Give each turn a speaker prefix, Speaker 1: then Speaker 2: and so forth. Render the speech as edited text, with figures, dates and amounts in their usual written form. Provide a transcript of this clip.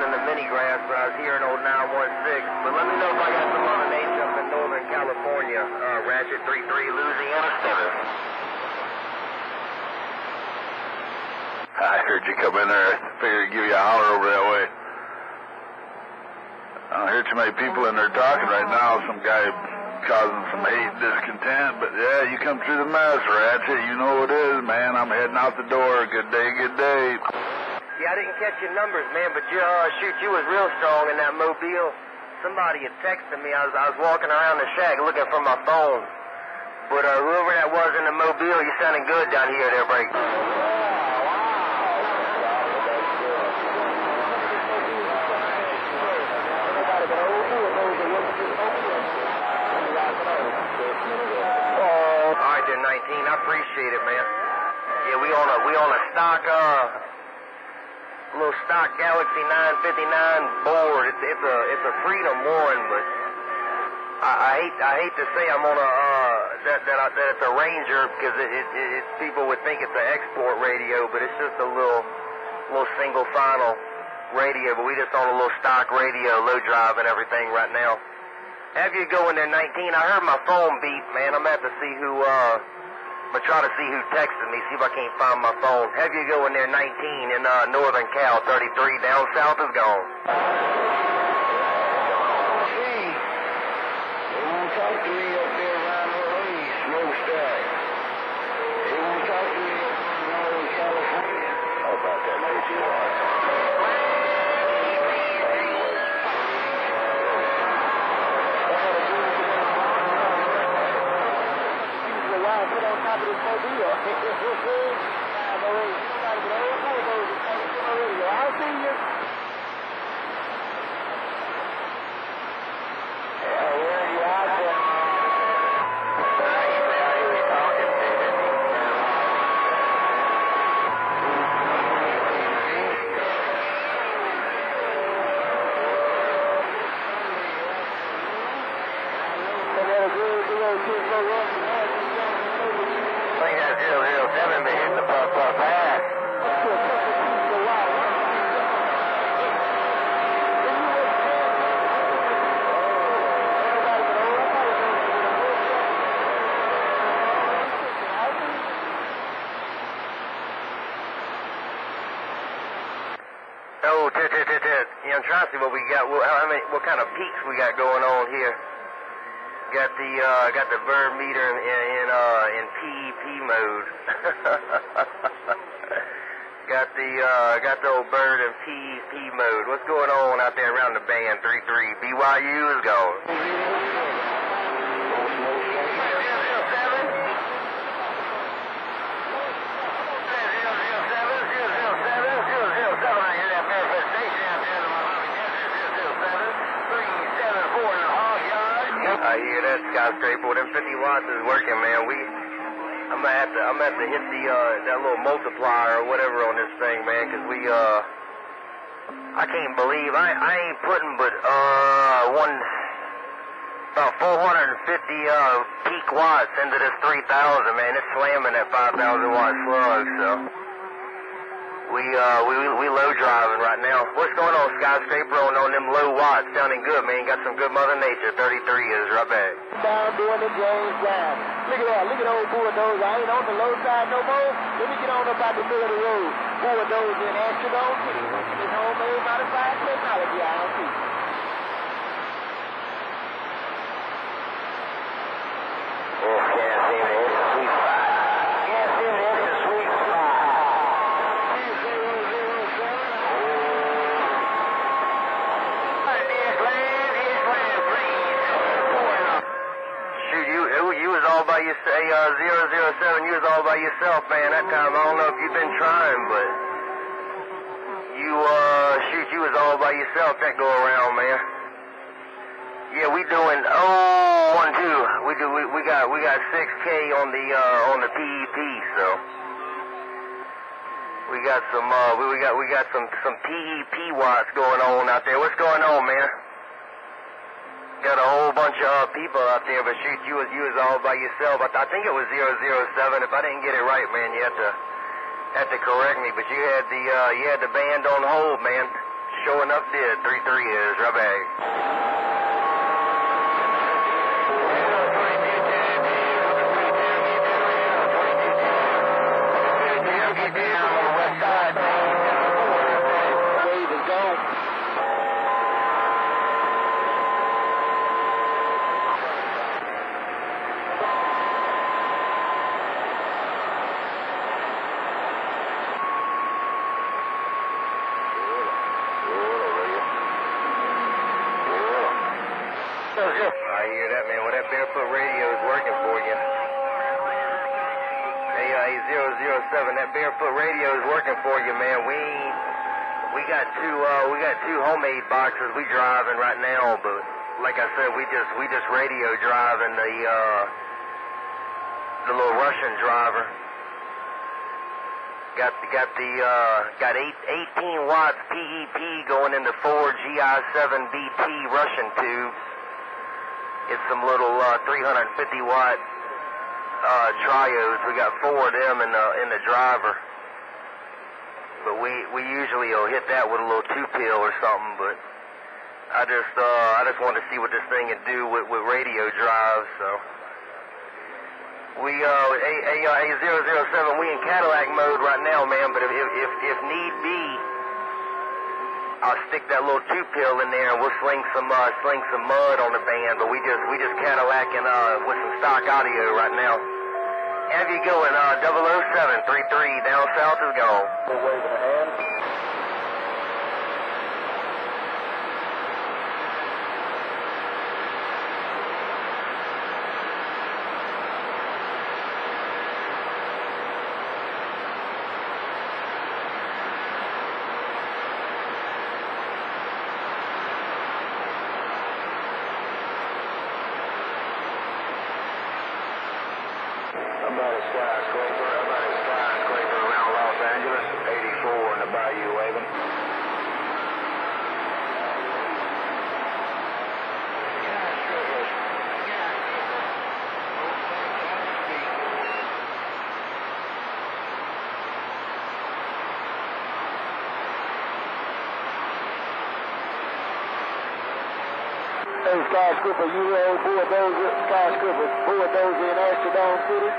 Speaker 1: down in the mini grass, but I was hearing old 916. But let me know if I got some other names up in Northern California. Ratchet 33, Louisiana 7.
Speaker 2: I heard you come in there. I figured I'd give you a holler over that way. I don't hear too many people in there talking right now. Some guy causing some hate and discontent. But yeah, you come through the mess, Ratchet. You know what it is, man. I'm heading out the door. Good day, good day.
Speaker 1: Yeah, I didn't catch your numbers, man, but you, you was real strong in that mobile. Somebody had texted me. I was walking around the shack looking for my phone. But whoever that was in the mobile, you sounding good down here there, Break. Alright there, 19. I appreciate it, man. Yeah, we on a stock, little stock Galaxy 959 board. It's a Freedom One, but I hate to say I'm on a that it's a Ranger because it people would think it's an export radio, but it's just a little single final radio. But we just on a little stock radio, low drive and everything right now. Have you go in there, 19? I heard my phone beep, man. I'm gonna have to see who I'm gonna try to see who texted me, see if I can't find my phone. Have you go in there, 19 in Northern Cal, 33 down south is gone.
Speaker 2: Hey, they won't talk to me up there around the way, SmokeStack. They won't talk to me up in Northern California. How about that, HardWorkMan?
Speaker 3: Put on top of this mobile. I'll see you.
Speaker 2: Where are you out there?
Speaker 1: I think that's 007 been hitting the puff ass. Oh, yeah, I'm trying to see what we got. What kind of peaks we got going on here. Got the bird meter in PEP mode. got the old bird in PEP mode. What's going on out there around the band? 33 BYU is gone. I hear that skyscraper with them 50 watts is working, man. I'm gonna have to hit that little multiplier or whatever on this thing, man, because I can't believe I ain't putting but about 450 peak watts into this 3000, man. It's slamming that 5,000 watt slug, so we low driving right now. What's going on, skyscraper, on them low watts? Sounding good, man. Got some good Mother Nature. 33 is right back.
Speaker 3: Down doing the James Brown. Look at that. Look at old Bulldozer. I ain't on the low side no more. Let me get on up out the middle of the road. Bulldozer in Astrodome City. It's homemade modified technology. I don't see.
Speaker 2: Yes, can't see me. It's a sweet spot. Can't see me. It's a sweet spot.
Speaker 1: Shoot, you was all by yourself. 007, you was all by yourself, man. That time, I don't know if you've been trying, but you was all by yourself that go around, man. Yeah, we doing 1-2. We got 6K on the PEP, so we got some PEP watts going on out there. What's going on, man? Got a whole bunch of people out there, but shoot, you was all by yourself. I think it was 007. If I didn't get it right, man, you have to correct me. But you had the band on hold, man, showing enough did. 3-3 is. Right back. I hear that, man. Well, that barefoot radio is working for you. Hey, 007, that barefoot radio is working for you, man. We got two homemade boxes we driving right now, but like I said, we just radio driving the little Russian driver. Got 18 watts PEP going into 4 GI7BT Russian tubes. It's some little 350 watt triodes. We got 4 of them in the driver. But we usually will hit that with a little 2-pill or something. But I just wanted to see what this thing can do with radio drives. So we 007, we in Cadillac mode right now, man. But if need be, I'll stick that little 2-pill in there and we'll sling some mud on the band. But we just Cadillacing with some stock audio right now. Have you going 00733 down south is gone.
Speaker 3: We're waving a hand.
Speaker 2: About a skyscraper around Los Angeles, 84 in the Bayou waving.
Speaker 3: Hey, skyscraper, you Bulldozer in Astrodome City?